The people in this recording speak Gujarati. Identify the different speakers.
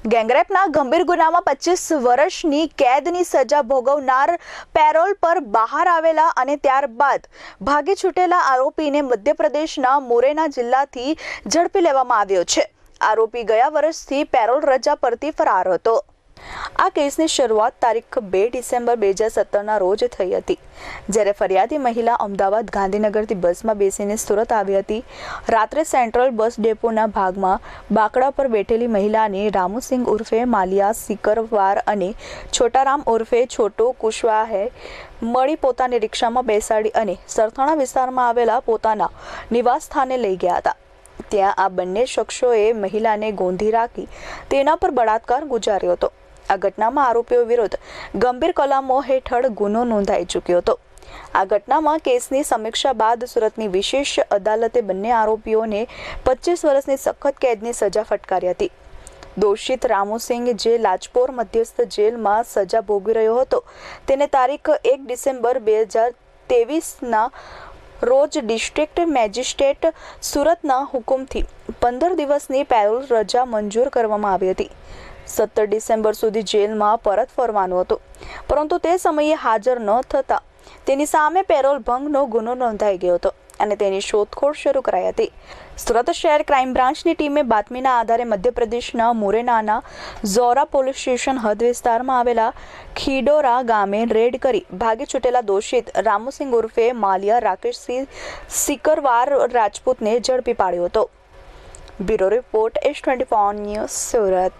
Speaker 1: ગેંગરેપના ગંભીર ગુનામાં 25 વર્ષની કેદની સજા ભોગવનાર પેરોલ પર બહાર આવેલા અને ત્યારબાદ ભાગી છૂટેલા આરોપીને મધ્યપ્રદેશના મોરેના જિલ્લાથી ઝડપી લેવામાં આવ્યો છે। આરોપી ગયા વર્ષથી પેરોલ રજા પરથી ફરાર હતો। આ કેસની શરૂઆત તારીખ 2 ડિસેમ્બર 2017ના રોજ થઈ હતી, જ્યારે ફરિયાદી મહિલા અમદાવાદ ગાંધીનગરથી બસમાં બેસીને સુરત આવી હતી। રાત્રે સેન્ટ્રલ બસ ડેપોના ભાગમાં બાકડા પર બેઠેલી મહિલાને રામુસિંગ ઉર્ફે માલિયા સિકરવાર અને છોટારામ ઉર્ફે છોટો કુશવાહે મળી પોતાની રિક્ષામાં બેસાડી અને સરથાણા વિસ્તારમાં આવેલા પોતાના નિવાસ સ્થાને લઈ ગયા હતા। ત્યાં આ બંને શખ્સોએ મહિલાને ગોંધી રાખી તેના પર બળાત્કાર ગુજાર્યો હતો। આ ઘટનામાં આરોપીઓ વિરુદ્ધ ગંભીર કલમો હેઠળ ગુનો નોંધાઈ ચૂક્યો હતો। આ ઘટનામાં કેસની સમીક્ષા બાદ સુરતની વિશેષ અદાલતે બંને આરોપીઓને 25 વર્ષની સખત કેદની સજા ફટકારી હતી। દોષિત રામુસિંગ જે લાજપોર મધ્યસ્થ જેલમાં સજા ભોગવી રહ્યો હતો, તેને તારીખ 1 ડિસેમ્બર 2023ના રોજ ડિસ્ટ્રિક્ટ મેજિસ્ટ્રેટ સુરતના હુકમથી 15 દિવસની પેરોલ રજા મંજૂર કરવામાં આવી હતી। 17 ડિસેમ્બર સુધી જેલમાં પરત ફરવાનું હતું, પરંતુ તે સમયે હાજર ન થતા તેની સામે પેરોલ ભંગનો ગુનો નોંધાઈ ગયો હતો અને તેની શોધખોળ શરૂ કરાઈ હતી। સુરત શહેર ક્રાઇમ બ્રાન્ચની ટીમે બાતમીના આધારે મધ્યપ્રદેશના મોરેનાના ઝોરા પોલીસ સ્ટેશન હદ વિસ્તારમાં આવેલા ખીડોરા ગામે રેડ કરી ભાગી છૂટેલા દોષિત રામુસિંગ ઉર્ફે માલિયા રાકેશસિંહ સિકરવાર રાજપૂતને ઝડપી પાડ્યો હતો। Bureau report S24 news Surat.